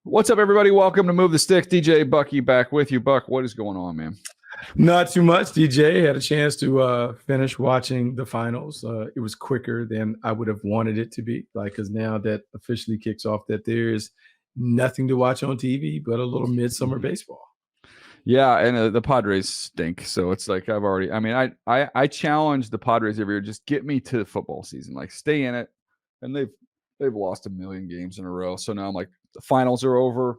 What's up, everybody? Welcome to Move the Sticks. DJ Bucky back with you. Buck, what is going on, man? Not too much, DJ. Had a chance to finish watching the finals. It was quicker than I would have wanted it to be. Because now that officially kicks off, that there is nothing to watch on TV but a little midsummer baseball. Yeah, and the Padres stink. So it's like I challenge the Padres every year. Just get me to the football season. Like, stay in it. And they've lost a million games in a row. So now I'm like, the finals are over.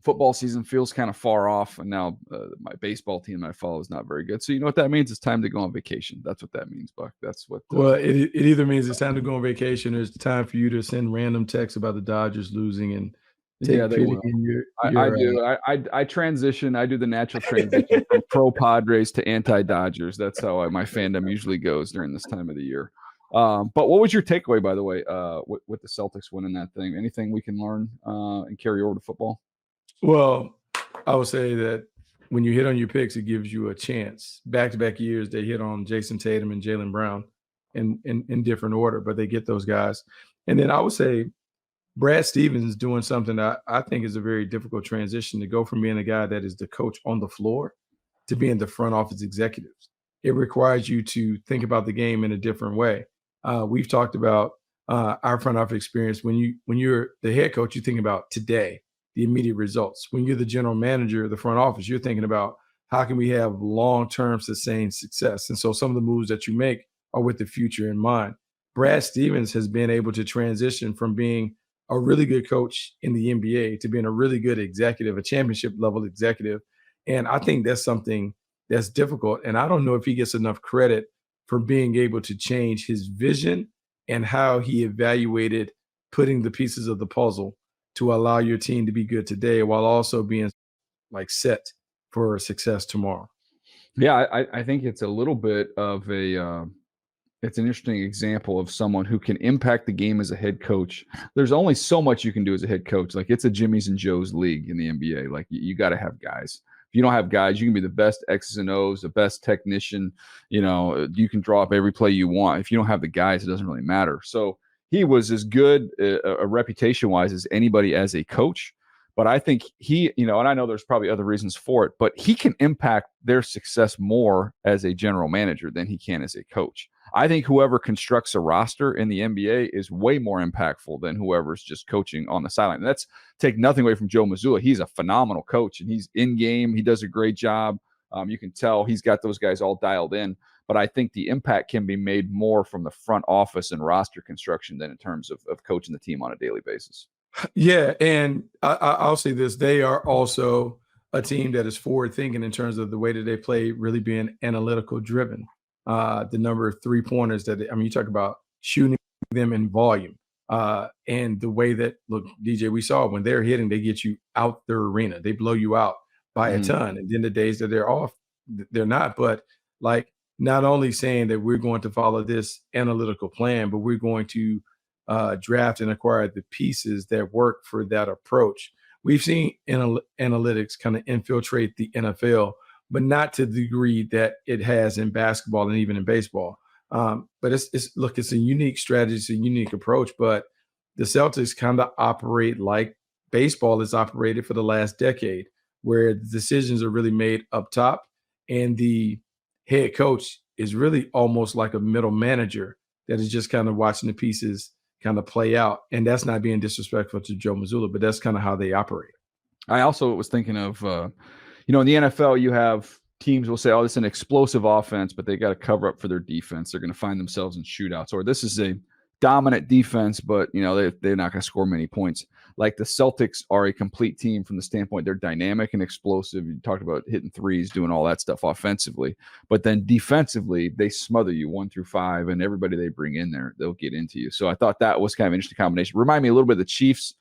Football season feels kind of far off, and now my baseball team I follow is not very good. So you know what that means? It's time to go on vacation. That's what that means, Buck. That's what. Well, it either means it's time to go on vacation, or it's time for you to send random texts about the Dodgers losing and take pity in your. I do. I transition. I do the natural transition from pro Padres to anti Dodgers. That's how my fandom usually goes during this time of the year. But what was your takeaway, by the way, with the Celtics winning that thing? Anything we can learn and carry over to football? Well, I would say that when you hit on your picks, it gives you a chance. Back-to-back years, they hit on Jason Tatum and Jaylen Brown in different order, but they get those guys. And then I would say Brad Stevens doing something that I think is a very difficult transition, to go from being a guy that is the coach on the floor to being the front office executives. It requires you to think about the game in a different way. We've talked about our front office experience. When you're the head coach, you think about today, the immediate results. When you're the general manager of the front office, you're thinking about how can we have long-term sustained success. And so some of the moves that you make are with the future in mind. Brad Stevens has been able to transition from being a really good coach in the NBA to being a really good executive, a championship level executive. And I think that's something that's difficult. And I don't know if he gets enough credit for being able to change his vision and how he evaluated putting the pieces of the puzzle to allow your team to be good today while also being set for success tomorrow. Yeah, I think it's a little bit of it's an interesting example of someone who can impact the game as a head coach. There's only so much you can do as a head coach. Like, it's a Jimmy's and Joe's league in the NBA. Like, you got to have guys. If you don't have guys, you can be the best X's and O's, the best technician. You can draw up every play you want. If you don't have the guys, it doesn't really matter. So he was as good a reputation-wise as anybody as a coach. But I think he, and I know there's probably other reasons for it, but he can impact their success more as a general manager than he can as a coach. I think whoever constructs a roster in the NBA is way more impactful than whoever's just coaching on the sideline. That's take nothing away from Joe Mazzulla. He's a phenomenal coach, and he's in game. He does a great job. You can tell he's got those guys all dialed in. But I think the impact can be made more from the front office and roster construction than in terms of coaching the team on a daily basis. Yeah, and I'll say this. They are also a team that is forward thinking in terms of the way that they play, really being analytical driven. The number of 3-pointers you talk about shooting them in volume. And the way that, look, DJ, we saw when they're hitting, they get you out their arena. They blow you out by a ton. And then the days that they're off, they're not. But not only saying that we're going to follow this analytical plan, but we're going to draft and acquire the pieces that work for that approach. We've seen analytics kind of infiltrate the NFL, but not to the degree that it has in basketball and even in baseball. But it's a unique strategy, it's a unique approach. But the Celtics kind of operate like baseball has operated for the last decade, where the decisions are really made up top, and the head coach is really almost like a middle manager that is just kind of watching the pieces kind of play out. And that's not being disrespectful to Joe Mazzulla, but that's kind of how they operate. I also was thinking of, in the NFL, you have teams will say, oh, this is an explosive offense, but they got to cover up for their defense. They're going to find themselves in shootouts. Or this is a dominant defense, but, they're not going to score many points. Like, the Celtics are a complete team from the standpoint they're dynamic and explosive. You talked about hitting threes, doing all that stuff offensively. But then defensively, they smother you 1 through 5, and everybody they bring in there, they'll get into you. So I thought that was kind of an interesting combination. Remind me a little bit of the Chiefs,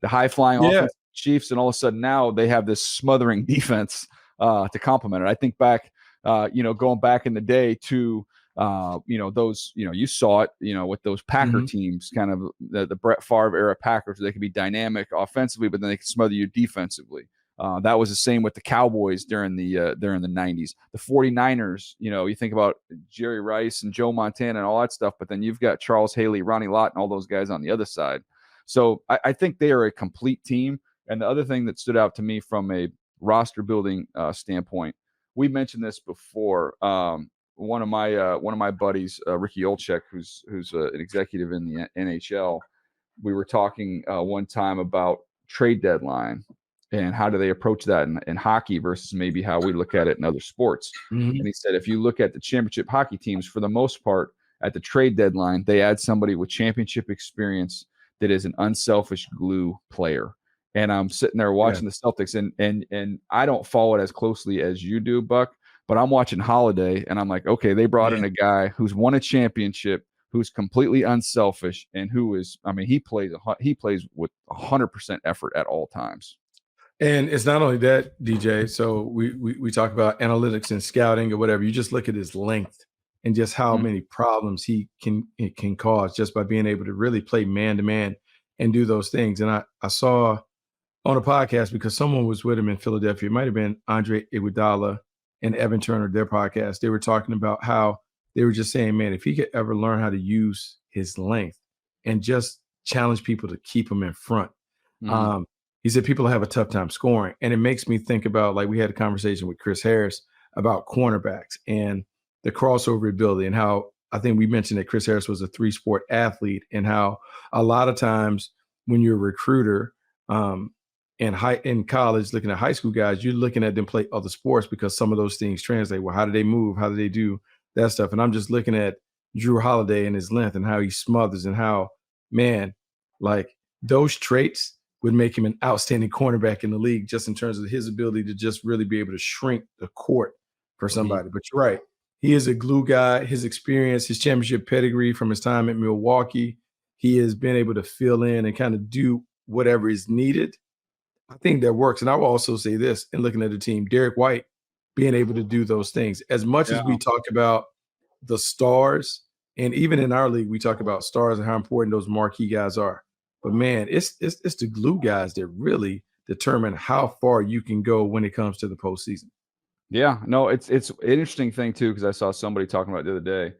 the high-flying offense Chiefs, and all of a sudden now they have this smothering defense to complement it. I think back, going back in the day to those, you saw it, with those Packer teams, kind of the Brett Favre era Packers. They could be dynamic offensively, but then they could smother you defensively. That was the same with the Cowboys during the 90s. The 49ers, you think about Jerry Rice and Joe Montana and all that stuff, but then you've got Charles Haley, Ronnie Lott, and all those guys on the other side. So I think they are a complete team. And the other thing that stood out to me from a roster building standpoint, we mentioned this before. One of my buddies, Ricky Olczyk, who's an executive in the NHL, we were talking one time about trade deadline and how do they approach that in hockey versus maybe how we look at it in other sports. Mhm. And he said, if you look at the championship hockey teams, for the most part, at the trade deadline, they add somebody with championship experience that is an unselfish glue player. And I'm sitting there watching the Celtics, and I don't follow it as closely as you do, Buck, but I'm watching Holiday, and I'm like, okay, they brought in a guy who's won a championship, who's completely unselfish, and who is, I mean, he plays with 100% effort at all times. And it's not only that, DJ. So we talk about analytics and scouting or whatever. You just look at his length and just how many problems it can cause just by being able to really play man to man and do those things. And I saw on a podcast, because someone was with him in Philadelphia, it might have been Andre Iguodala and Evan Turner, their podcast. They were talking about how they were just saying, man, if he could ever learn how to use his length and just challenge people to keep him in front. He said people have a tough time scoring. And it makes me think about, like, we had a conversation with Chris Harris about cornerbacks and the crossover ability, and how I think we mentioned that Chris Harris was a 3-sport athlete, and how a lot of times when you're a recruiter in college, looking at high school guys, you're looking at them play other sports because some of those things translate. Well, how do they move? How do they do that stuff? And I'm just looking at Drew Holiday and his length and how he smothers, and how, man, like, those traits would make him an outstanding cornerback in the league, just in terms of his ability to just really be able to shrink the court for somebody. But you're right. He is a glue guy. His experience, his championship pedigree from his time at Milwaukee, he has been able to fill in and kind of do whatever is needed. I think that works. And I will also say this, in looking at the team, Derek White being able to do those things. As much as we talk about the stars, and even in our league, we talk about stars and how important those marquee guys are. But man, it's the glue guys that really determine how far you can go when it comes to the postseason. Yeah, no, it's an interesting thing too, because I saw somebody talking about it the other day.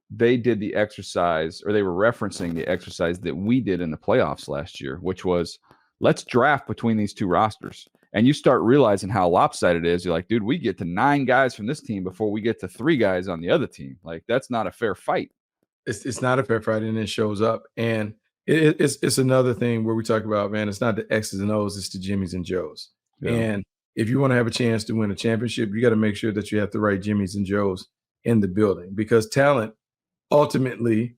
They did the exercise, or they were referencing the exercise that we did in the playoffs last year, which was, let's draft between these two rosters. And you start realizing how lopsided it is. You're like, dude, we get to 9 guys from this team before we get to 3 guys on the other team. Like, that's not a fair fight. It's not a fair fight, and it shows up. And it's another thing where we talk about, man, it's not the X's and O's, it's the Jimmys and Joes. Yeah. And if you want to have a chance to win a championship, you got to make sure that you have the right Jimmys and Joes in the building, because talent ultimately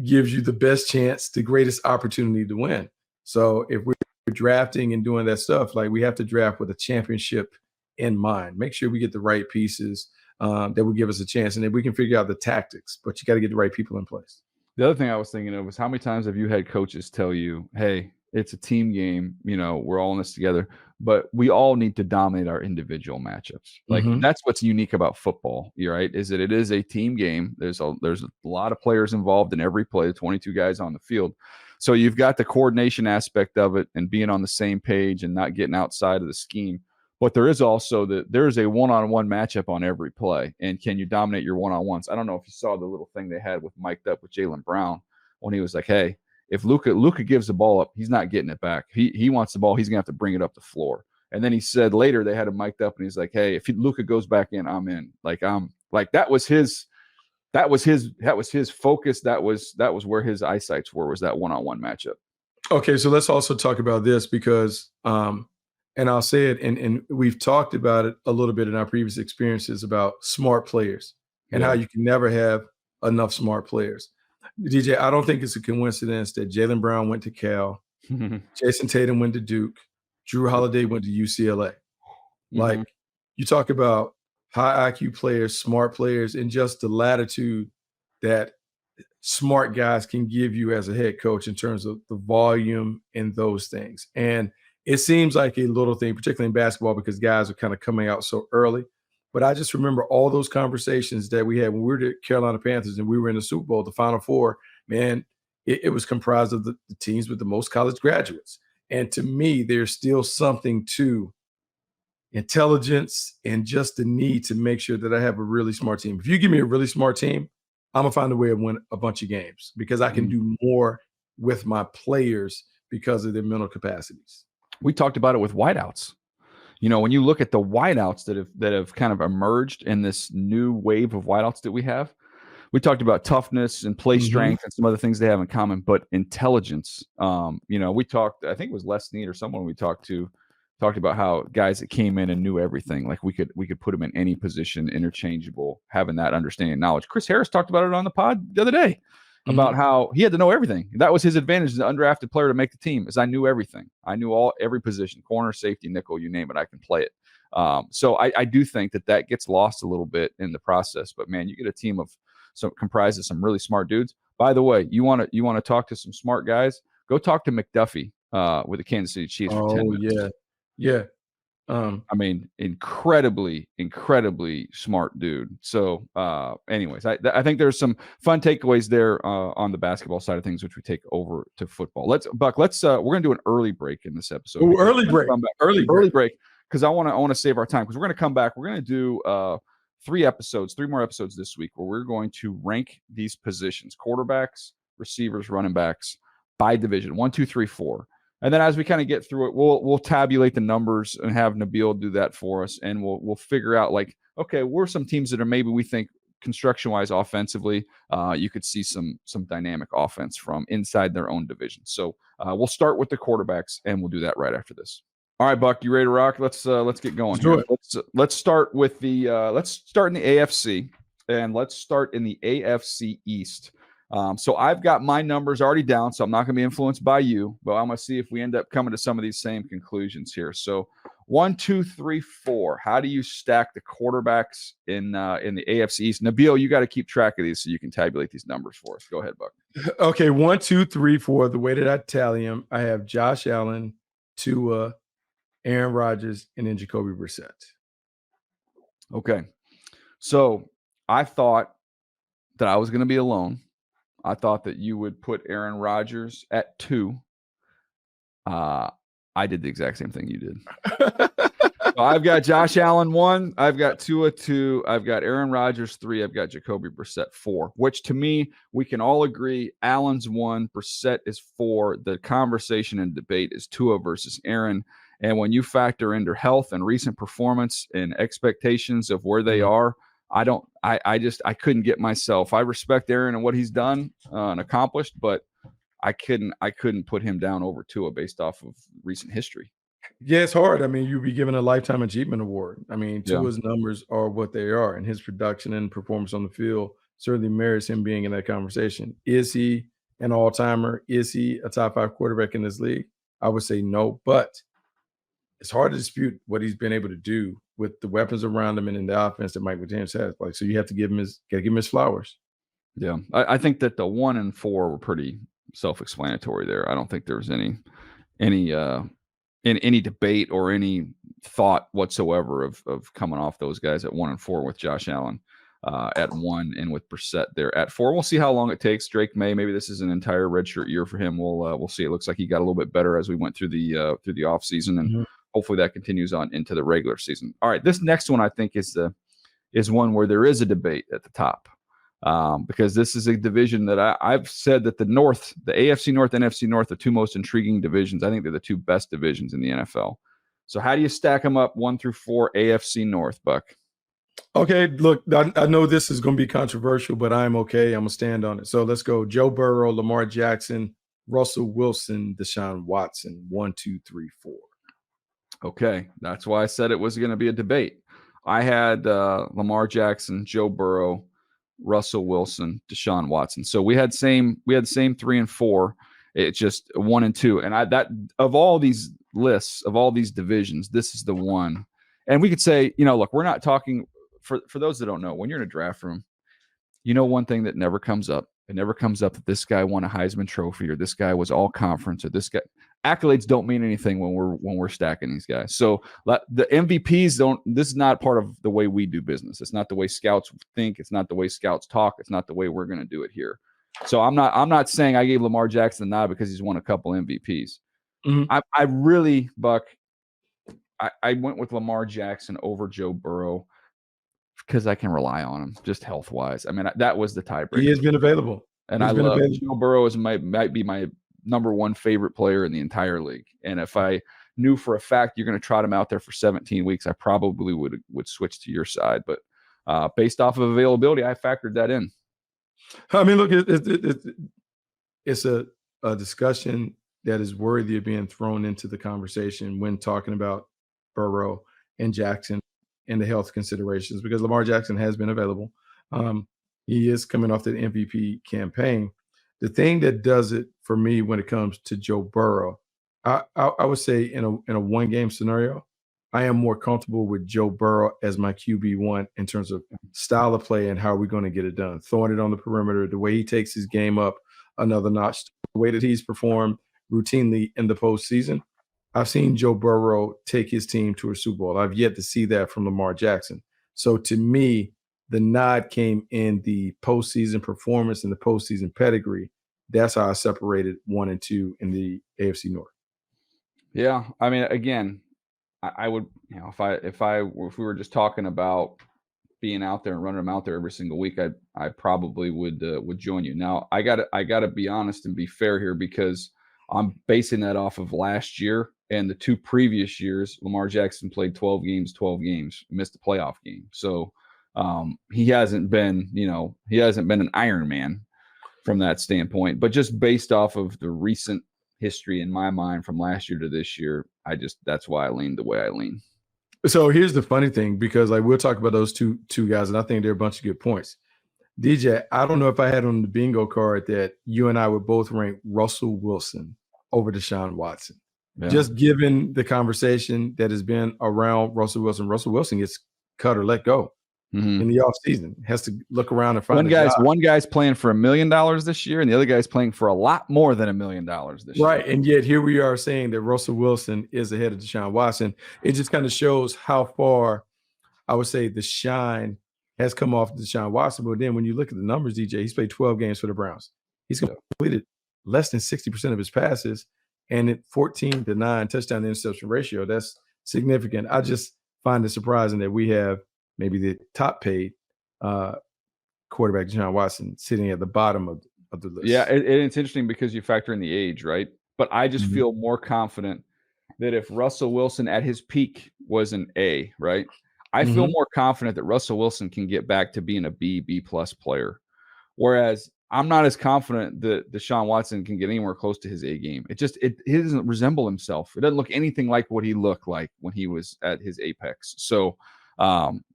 gives you the best chance, the greatest opportunity to win. So if we're drafting and doing that stuff, like, we have to draft with a championship in mind. Make sure we get the right pieces that will give us a chance, and then we can figure out the tactics, but you got to get the right people in place. The other thing I was thinking of was, how many times have you had coaches tell you, hey, it's a team game, we're all in this together, but we all need to dominate our individual matchups. Like, that's what's unique about football, right? Is that it is a team game. There's a lot of players involved in every play, 22 guys on the field. So you've got the coordination aspect of it and being on the same page and not getting outside of the scheme. But there is also there's a one-on-one matchup on every play. And can you dominate your one-on-ones? I don't know if you saw the little thing they had with mic'd up with Jaylen Brown, when he was like, hey, if Luka gives the ball up, he's not getting it back. He wants the ball, he's going to have to bring it up the floor. And then he said later they had him mic'd up, and he's like, hey, if Luka goes back in, I'm in. That was his focus. That was where his eyesights were, was that one-on-one matchup. Okay, so let's also talk about this, because and I'll say it, and we've talked about it a little bit in our previous experiences about smart players and how you can never have enough smart players. DJ, I don't think it's a coincidence that Jaylen Brown went to Cal, Jason Tatum went to Duke, Drew Holiday went to UCLA. Like, you talk about high IQ players, smart players, and just the latitude that smart guys can give you as a head coach in terms of the volume and those things. And it seems like a little thing, particularly in basketball, because guys are kind of coming out so early. But I just remember all those conversations that we had when we were the Carolina Panthers and we were in the Super Bowl, the Final Four. Man, it was comprised of the teams with the most college graduates. And to me, there's still something to intelligence and just the need to make sure that I have a really smart team. If you give me a really smart team, I'm going to find a way to win a bunch of games, because I can do more with my players because of their mental capacities. We talked about it with wideouts. When you look at the wideouts that have kind of emerged in this new wave of wideouts that we have, we talked about toughness and play strength and some other things they have in common, but intelligence. We talked, I think it was Les Snead or someone we talked about how guys that came in and knew everything, like we could put them in any position, interchangeable, having that understanding and knowledge. Chris Harris talked about it on the pod the other day about how he had to know everything. That was his advantage as an undrafted player to make the team, is I knew everything. I knew every position, corner, safety, nickel, you name it, I can play it. So I do think that gets lost a little bit in the process. But man, you get a team of comprised of some really smart dudes. By the way, you want to talk to some smart guys? Go talk to McDuffie with the Kansas City Chiefs for 10 minutes. Yeah. I mean, incredibly smart dude. So, anyways, I think there's some fun takeaways there on the basketball side of things, which we take over to football. We're gonna do an early break in this episode. Ooh, early break, because I want to save our time, because we're gonna come back. We're gonna do 3 more episodes this week, where we're going to rank these positions: quarterbacks, receivers, running backs by division, 1, 2, 3, 4. And then as we kind of get through it, we'll tabulate the numbers and have Nabil do that for us, and we'll figure out, like, okay, we're some teams that are maybe we think construction-wise offensively, you could see some dynamic offense from inside their own division. So we'll start with the quarterbacks, and we'll do that right after this. All right, Buck, you ready to rock? Let's get going. Let's do it. Let's start with let's start in the AFC, and let's start in the AFC East. So I've got my numbers already down, so I'm not going to be influenced by you, but I'm going to see if we end up coming to some of these same conclusions here. So 1, 2, 3, 4. How do you stack the quarterbacks in the AFC East? Nabil, you got to keep track of these so you can tabulate these numbers for us. Go ahead, Buck. Okay, 1, 2, 3, 4. The way that I tally them, I have Josh Allen, Tua, Aaron Rodgers, and then Jacoby Brissett. Okay, so I thought that I was going to be alone. I thought that you would put Aaron Rodgers at 2. I did the exact same thing you did. So I've got Josh Allen 1. I've got Tua 2. I've got Aaron Rodgers 3. I've got Jacoby Brissett 4, which to me, we can all agree Allen's 1, Brissett is 4. The conversation and debate is Tua versus Aaron. And when you factor into health and recent performance and expectations of where they are, I couldn't get myself. I respect Aaron and what he's done and accomplished, but I couldn't put him down over Tua based off of recent history. Yeah, it's hard. I mean, you'd be given a lifetime achievement award. I mean, Tua's numbers are what they are, and his production and performance on the field certainly merits him being in that conversation. Is he an all-timer? Is he a top 5 quarterback in this league? I would say no, but it's hard to dispute what he's been able to do with the weapons around him and in the offense that Mike McDaniels has. Like, so you have to give him his flowers. Yeah, I think that the 1 and 4 were pretty self-explanatory there. I don't think there was any debate or any thought whatsoever of coming off those guys at 1 and 4 with Josh Allen at 1 and with Brissett there at 4. We'll see how long it takes. Drake May, maybe this is an entire redshirt year for him. We'll see. It looks like he got a little bit better as we went through the offseason, and hopefully that continues on into the regular season. All right, this next one I think is one where there is a debate at the top, because this is a division that I've said that the AFC North, NFC North, the 2 most intriguing divisions. I think they're the 2 best divisions in the NFL. So how do you stack them up 1 through 4 AFC North, Buck? Okay, look, I know this is going to be controversial, but I'm okay. I'm going to stand on it. So let's go. Joe Burrow, Lamar Jackson, Russell Wilson, Deshaun Watson, 1, 2, 3, 4. Okay, that's why I said it was going to be a debate. I had Lamar Jackson, Joe Burrow, Russell Wilson, Deshaun Watson. So we had the same 3 and 4. It's just 1 and 2. And that of all these lists, of all these divisions, this is the one. And we could say, look, we're not talking for those that don't know, when you're in a draft room, one thing that never comes up. It never comes up that this guy won a Heisman Trophy or this guy was all conference or this guy. Accolades don't mean anything when we're stacking these guys. So the MVPs don't. This is not part of the way we do business. It's not the way scouts think. It's not the way scouts talk. It's not the way we're going to do it here. So I'm not saying I gave Lamar Jackson the nod because he's won a couple MVPs. I really, Buck, I went with Lamar Jackson over Joe Burrow because I can rely on him just health wise. I mean, that was the tiebreaker. He has been available, and I love Joe Burrow might be my number 1 favorite player in the entire league. And if I knew for a fact you're going to trot him out there for 17 weeks, I probably would switch to your side. But based off of availability, I factored that in. I mean, look, it's a discussion that is worthy of being thrown into the conversation when talking about Burrow and Jackson and the health considerations, because Lamar Jackson has been available. He is coming off the MVP campaign. The thing that does it for me when it comes to Joe Burrow, I would say in a one-game scenario, I am more comfortable with Joe Burrow as my QB1 in terms of style of play and how we're going to get it done. Throwing it on the perimeter, the way he takes his game up another notch, the way that he's performed routinely in the postseason. I've seen Joe Burrow take his team to a Super Bowl. I've yet to see that from Lamar Jackson. So to me, the nod came in the postseason performance and the postseason pedigree. That's how I separated 1 and 2 in the AFC North. Yeah, I mean, again, I would, if we were just talking about being out there and running them out there every single week, I probably would join you. Now, I gotta be honest and be fair here, because I'm basing that off of last year and the 2 previous years. Lamar Jackson played 12 games, missed a playoff game. So he hasn't been an Iron Man from that standpoint. But just based off of the recent history in my mind from last year to this year, that's why I lean the way I lean. So here's the funny thing, because like we'll talk about those two guys, and I think they're a bunch of good points. DJ, I don't know if I had on the bingo card that you and I would both rank Russell Wilson over Deshaun Watson. Yeah. Just given the conversation that has been around Russell Wilson gets cut or let go in the offseason. Has to look around and find one guy's playing for $1 million this year, and the other guy's playing for a lot more than $1 million this year. Right, and yet here we are saying that Russell Wilson is ahead of Deshaun Watson. It just kind of shows how far, I would say, the shine has come off Deshaun Watson. But then when you look at the numbers, DJ, he's played 12 games for the Browns. He's completed less than 60% of his passes, and at 14-9 touchdown to interception ratio. That's significant. I just find it surprising that we have maybe the top paid quarterback, Deshaun Watson, sitting at the bottom of the list. Yeah, it's interesting because you factor in the age, right? But I just feel more confident that if Russell Wilson at his peak was an A, right? I feel more confident that Russell Wilson can get back to being a B+ player. Whereas I'm not as confident that Deshaun Watson can get anywhere close to his A game. He doesn't resemble himself. It doesn't look anything like what he looked like when he was at his apex. So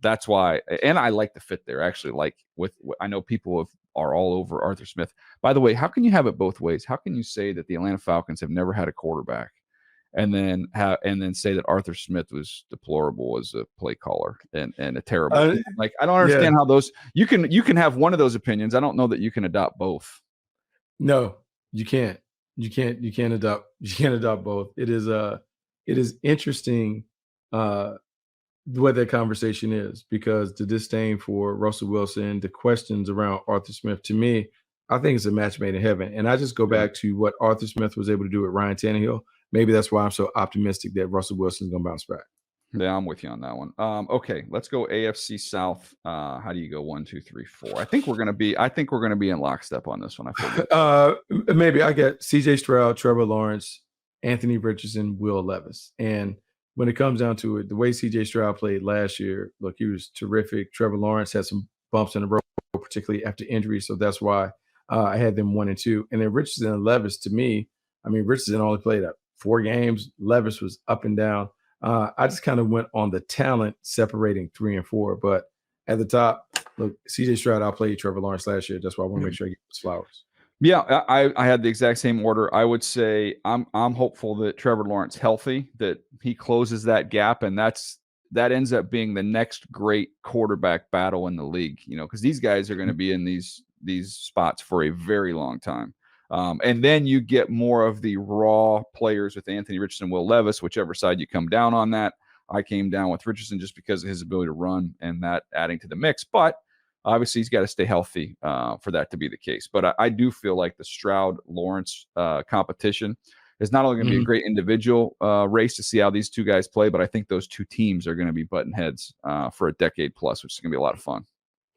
that's why, and I like the fit there actually. Like I know people are all over Arthur Smith. By the way, how can you have it both ways? How can you say that the Atlanta Falcons have never had a quarterback, and then say that Arthur Smith was deplorable as a play caller and a terrible? Like, I don't understand how those you can have one of those opinions. I don't know that you can adopt both. No, you can't. You can't adopt both. It is interesting what that conversation is, because the disdain for Russell Wilson, the questions around Arthur Smith, to me, I think it's a match made in heaven. And I just go back to what Arthur Smith was able to do with Ryan Tannehill. Maybe that's why I'm so optimistic that Russell Wilson's going to bounce back. Yeah, I'm with you on that one. Okay, let's go AFC South. How do you go 1, 2, 3, 4? I think we're gonna be in lockstep on this one. I feel maybe I get CJ Stroud, Trevor Lawrence, Anthony Richardson, Will Levis. And when it comes down to it, the way CJ Stroud played last year, look, he was terrific. Trevor Lawrence had some bumps in the road, particularly after injury. So that's why I had them 1 and 2. And then Richardson and Levis, to me, I mean, Richardson only played 4 games. Levis was up and down. I just kind of went on the talent separating 3 and 4. But at the top, look, CJ Stroud outplayed Trevor Lawrence last year. That's why I want to make sure I get his flowers. Yeah, I had the exact same order. I would say I'm hopeful that Trevor Lawrence healthy, that he closes that gap, and that ends up being the next great quarterback battle in the league. Because these guys are going to be in these spots for a very long time. And then you get more of the raw players with Anthony Richardson, Will Levis, whichever side you come down on that. I came down with Richardson just because of his ability to run and that adding to the mix. But obviously, he's got to stay healthy for that to be the case. But I do feel like the Stroud-Lawrence competition is not only going to be a great individual race to see how these two guys play, but I think those two teams are going to be butting heads for a decade plus, which is going to be a lot of fun.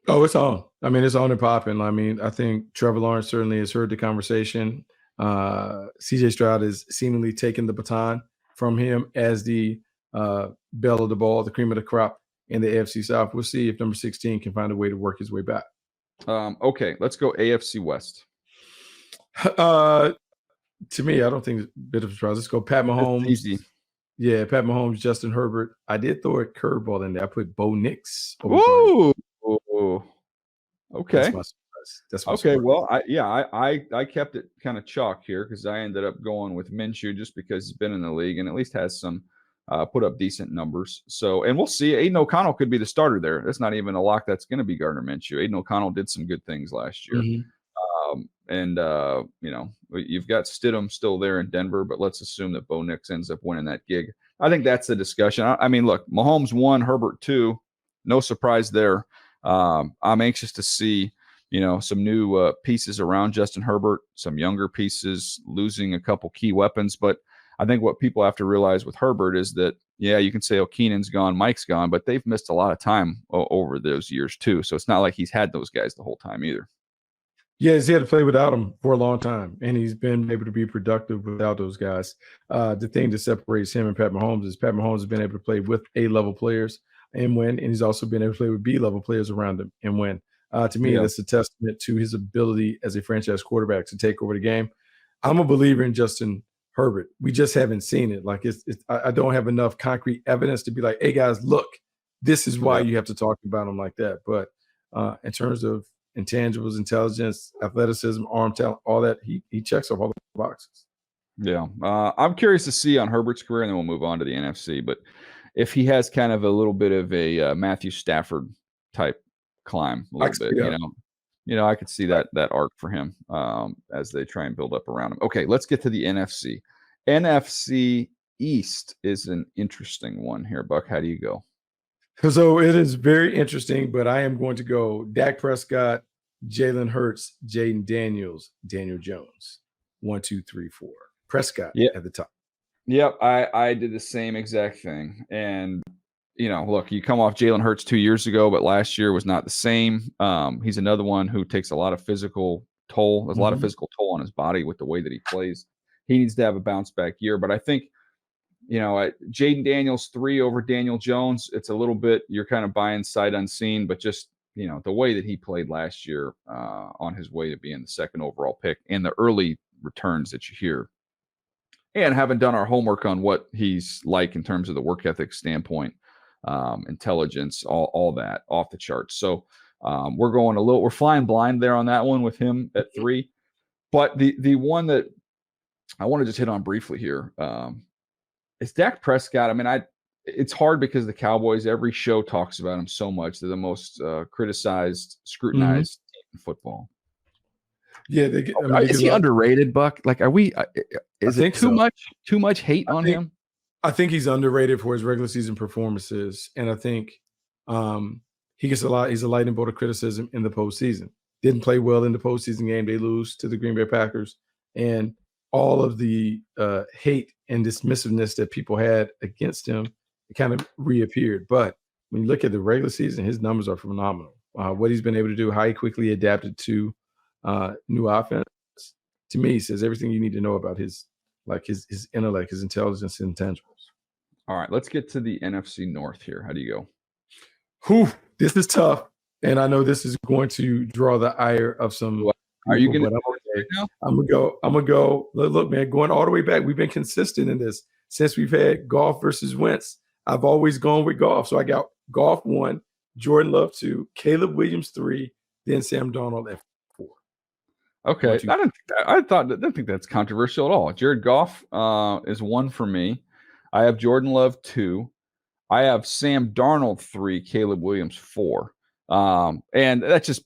Oh, it's on. I mean, it's on and popping. I mean, I think Trevor Lawrence certainly has heard the conversation. CJ Stroud is seemingly taking the baton from him as the belle of the ball, the cream of the crop in the AFC South. We'll see if number 16 can find a way to work his way back. Okay, let's go AFC West. To me, I don't think it's a bit of a surprise. Let's go Pat Mahomes. It's easy. Yeah, Pat Mahomes, Justin Herbert. I did throw a curveball in there. I put Bo Nix over Ooh. Okay. That's my surprise. That's my Okay. surprise. Well, I kept it kind of chalk here because I ended up going with Minshew just because he's been in the league and at least has some put up decent numbers. So, and we'll see. Aiden O'Connell could be the starter there. That's not even a lock. That's going to be Gardner Minshew. Aiden O'Connell did some good things last year. Mhm. You've got Stidham still there in Denver, but let's assume that Bo Nix ends up winning that gig. I think that's the discussion. I mean, look, Mahomes 1, Herbert 2, no surprise there. I'm anxious to see, some new pieces around Justin Herbert, some younger pieces, losing a couple key weapons. But I think what people have to realize with Herbert is that, yeah, you can say, oh, Keenan's gone, Mike's gone, but they've missed a lot of time over those years too. So it's not like he's had those guys the whole time either. Yes, he had to play without them for a long time, and he's been able to be productive without those guys. The thing that separates him and Pat Mahomes is Pat Mahomes has been able to play with A-level players and win, and he's also been able to play with B-level players around him and win. To me, that's a testament to his ability as a franchise quarterback to take over the game. I'm a believer in Justin Herbert. We just haven't seen it. Like I don't have enough concrete evidence to be like, hey, guys, look, this is why you have to talk about him like that. But in terms of intangibles, intelligence, athleticism, arm talent, all that, he checks off all the boxes. Yeah. I'm curious to see on Herbert's career, and then we'll move on to the NFC. But if he has kind of a little bit of a Matthew Stafford type climb, a little bit, I could see that arc for him as they try and build up around him. Okay, let's get to the NFC. NFC East is an interesting one here. Buck, how do you go? So it is very interesting, but I am going to go Dak Prescott, Jalen Hurts, Jaden Daniels, Daniel Jones. 1, 2, 3, 4. Prescott at the top. Yep, I did the same exact thing. And, look, you come off Jalen Hurts 2 years ago, but last year was not the same. He's another one who takes a lot of physical toll. There's a lot of physical toll on his body with the way that he plays. He needs to have a bounce back year. But I think, Jaden Daniels 3 over Daniel Jones, it's a little bit, you're kind of buying sight unseen, but just, the way that he played last year on his way to being the second overall pick and the early returns that you hear, and haven't done our homework on what he's like in terms of the work ethic standpoint, intelligence, all that off the charts. So we're flying blind there on that one with him at 3. But the one that I want to just hit on briefly here, it's Dak Prescott. I mean, it's hard because the Cowboys, every show talks about him so much. They're the most criticized, scrutinized team in football. Yeah, is he underrated, Buck? Like, is it too much hate on him? I think he's underrated for his regular season performances, and I think he gets he's a lightning bolt of criticism in the postseason. Didn't play well in the postseason game. They lose to the Green Bay Packers, and all of the hate and dismissiveness that people had against him, it kind of reappeared. But when you look at the regular season, his numbers are phenomenal. What he's been able to do, how he quickly adapted to new offense, to me, says everything you need to know about his intellect, his intelligence, and intangibles. All right, let's get to the NFC North here. How do you go? This is tough, and I know this is going to draw the ire of some. Are you going to? I'm gonna go. Look, man, going all the way back, we've been consistent in this since we've had Goff versus Wentz. I've always gone with Goff, so I got Goff 1, Jordan Love 2, Caleb Williams 3, then Sam Darnold at 4. Okay, I didn't think that's controversial at all. Jared Goff is 1 for me. I have Jordan Love 2. I have Sam Darnold 3, Caleb Williams 4. And that's just,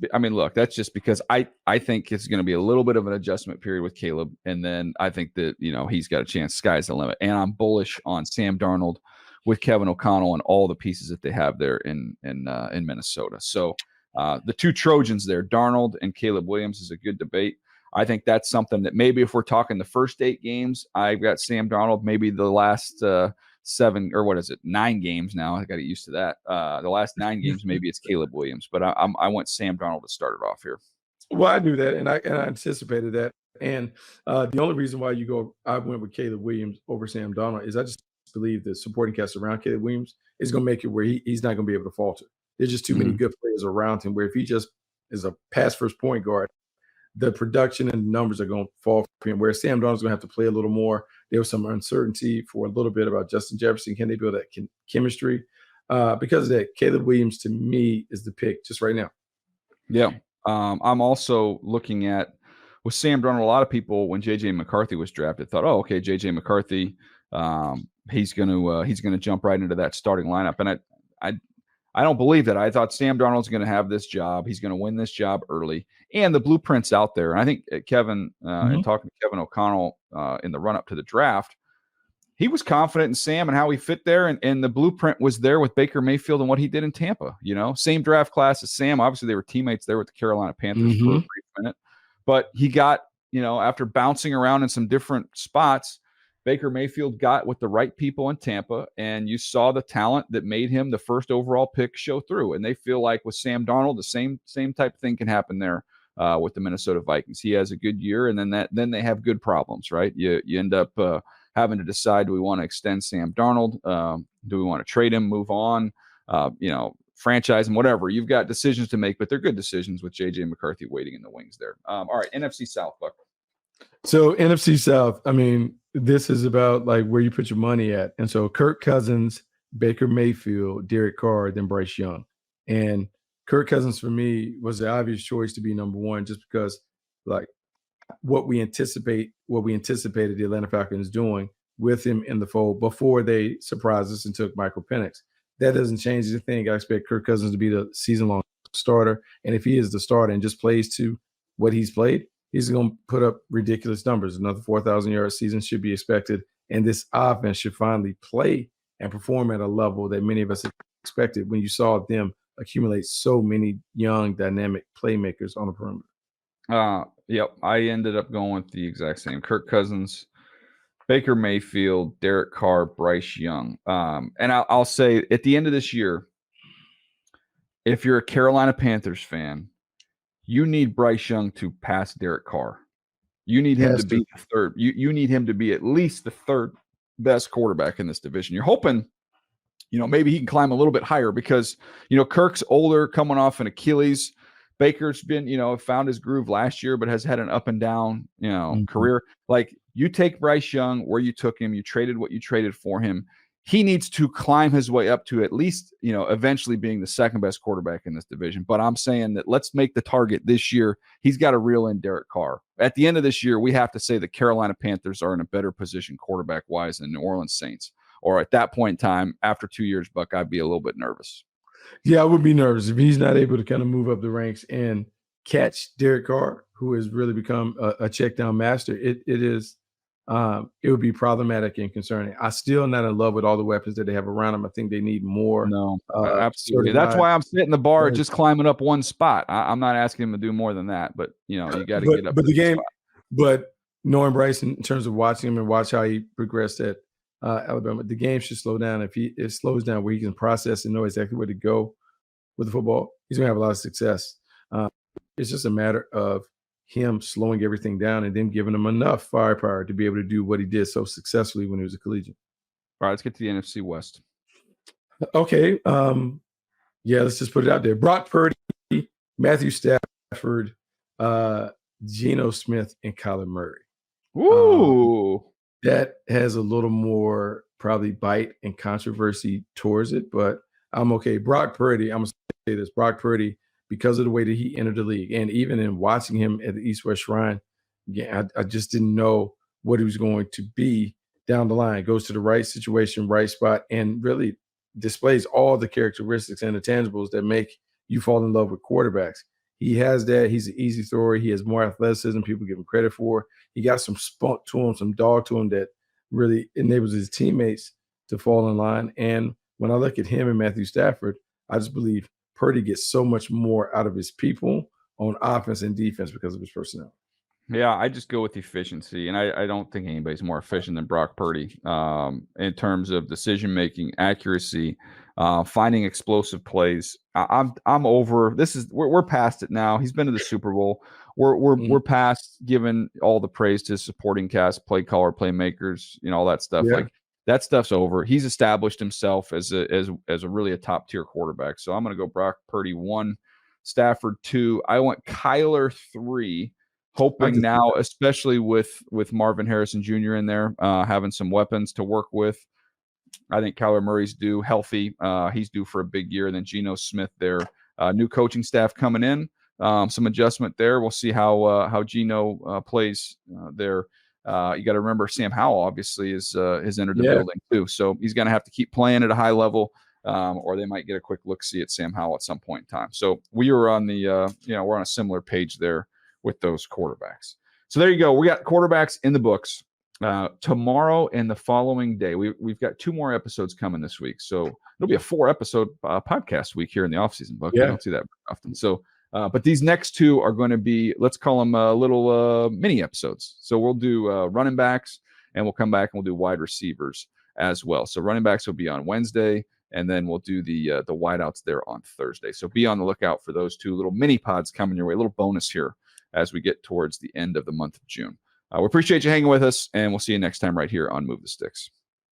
that's just because I think it's going to be a little bit of an adjustment period with Caleb. And then I think that, he's got a chance. Sky's the limit. And I'm bullish on Sam Darnold with Kevin O'Connell and all the pieces that they have there in Minnesota. So the two Trojans there, Darnold and Caleb Williams, is a good debate. I think that's something that maybe if we're talking the first 8 games, I've got Sam Darnold. Maybe the last 9 games now. I got to get used to that. The last 9 games, maybe it's Caleb Williams. But I want Sam Darnold to start it off here. Well, I knew that, and I anticipated that. And the only reason why I went with Caleb Williams over Sam Darnold is I just believe the supporting cast around Caleb Williams is going to make it where he's not going to be able to falter. There's just too many Mhm. good players around him. Where if he just is a pass first point guard, the production and the numbers are going to fall for him. Where Sam Darnold's going to have to play a little more. There was some uncertainty for a little bit about Justin Jefferson. Can they build that chemistry? Because of that, Caleb Williams to me is the pick just right now. Yeah. I'm also looking at with Sam Darnold. A lot of people, when JJ McCarthy was drafted, thought, "Oh, okay, JJ McCarthy, he's gonna jump right into that starting lineup." And I I don't believe that. I thought Sam Darnold's going to have this job. He's going to win this job early, and the blueprint's out there. And I think Kevin, Mhm. and talking to Kevin O'Connell in the run up to the draft, he was confident in Sam and how he fit there, and the blueprint was there with Baker Mayfield and what he did in Tampa. You know, same draft class as Sam. Obviously, they were teammates there with the Carolina Panthers for a Mhm. brief minute, but he got, after bouncing around in some different spots, Baker Mayfield got with the right people in Tampa, and you saw the talent that made him the first overall pick show through. And they feel like with Sam Darnold, the same type of thing can happen there with the Minnesota Vikings. He has a good year, and then they have good problems, right? You end up having to decide: do we want to extend Sam Darnold? Do we want to trade him, move on? Franchise him, whatever. You've got decisions to make, but they're good decisions with JJ McCarthy waiting in the wings there. All right, NFC South, Buck. So NFC South, I mean, this is about like where you put your money at. And so Kirk Cousins, Baker Mayfield, Derek Carr, then Bryce Young. And Kirk Cousins for me was the obvious choice to be number one, just because like what we anticipated the Atlanta Falcons doing with him in the fold before they surprised us and took Michael Penix. That doesn't change anything. I expect Kirk Cousins to be the season-long starter, and if he is the starter and just plays to what he's played, he's going to put up ridiculous numbers. Another 4,000-yard season should be expected, and this offense should finally play and perform at a level that many of us expected when you saw them accumulate so many young, dynamic playmakers on the perimeter. Yep. I ended up going with the exact same: Kirk Cousins, Baker Mayfield, Derek Carr, Bryce Young. And I'll say at the end of this year, if you're a Carolina Panthers fan, you need Bryce Young to pass Derek Carr. You need him to be the third. You need him to be at least the third best quarterback in this division. You're hoping, maybe he can climb a little bit higher because, Kirk's older, coming off an Achilles. Baker's been, found his groove last year, but has had an up and down, career. Like, you take Bryce Young where you took him, you traded what you traded for him. He needs to climb his way up to at least, eventually being the second best quarterback in this division. But I'm saying that let's make the target this year. He's got to reel in Derek Carr. At the end of this year, we have to say the Carolina Panthers are in a better position quarterback wise than New Orleans Saints. Or at that point in time, after 2 years, Buck, I'd be a little bit nervous. Yeah, I would be nervous if he's not able to kind of move up the ranks and catch Derek Carr, who has really become a check down master. It would be problematic and concerning. I still not in love with all the weapons that they have around them. I think they need more. No, absolutely. That's why I'm setting the bar just climbing up one spot. I'm not asking him to do more than that, but you got to get up. But the game, but knowing Bryce in terms of watching him and watch how he progressed at Alabama, the game should slow down. If it slows down where he can process and know exactly where to go with the football, he's gonna have a lot of success. It's just a matter of him slowing everything down and then giving him enough firepower to be able to do what he did so successfully when he was a collegiate. All right, let's get to the NFC West. Okay. Yeah, let's just put it out there. Brock Purdy, Matthew Stafford, Geno Smith, and Kyler Murray. Ooh. That has a little more probably bite and controversy towards it, but I'm okay. Brock Purdy, I'm going to say this. Brock Purdy, because of the way that he entered the league, and even in watching him at the East-West Shrine, I just didn't know what he was going to be down the line. Goes to the right situation, right spot, and really displays all the characteristics and the tangibles that make you fall in love with quarterbacks. He has that. He's an easy thrower. He has more athleticism people give him credit for. He got some spunk to him, some dog to him that really enables his teammates to fall in line. And when I look at him and Matthew Stafford, I just believe Purdy gets so much more out of his people on offense and defense because of his personnel. Yeah, I just go with efficiency, and I don't think anybody's more efficient than Brock Purdy in terms of decision-making, accuracy, finding explosive plays. I'm over. We're past it now. He's been to the Super Bowl. we're past giving all the praise to supporting cast, play caller, playmakers, all that stuff. Yeah. Like that stuff's over. He's established himself as a really a top tier quarterback. So I'm going to go Brock Purdy 1, Stafford 2. I went Kyler 3. Hoping now, especially with Marvin Harrison Jr. in there, having some weapons to work with. I think Kyler Murray's due healthy. He's due for a big year. And then Geno Smith there. New coaching staff coming in. Some adjustment there. We'll see how Geno plays there. You got to remember Sam Howell obviously has entered the building too. So he's going to have to keep playing at a high level. Or they might get a quick look-see at Sam Howell at some point in time. So we were on the, we're on a similar page there with those quarterbacks. So there you go. We got quarterbacks in the books. Tomorrow and the following day, we've got 2 more episodes coming this week. So it'll be a 4-episode podcast week here in the offseason, Buck. You don't see that very often. So, but these next 2 are going to be, let's call them little mini episodes. So we'll do running backs, and we'll come back and we'll do wide receivers as well. So running backs will be on Wednesday, and then we'll do the wideouts there on Thursday. So be on the lookout for those 2 little mini pods coming your way. A little bonus here as we get towards the end of the month of June. We appreciate you hanging with us, and we'll see you next time right here on Move the Sticks.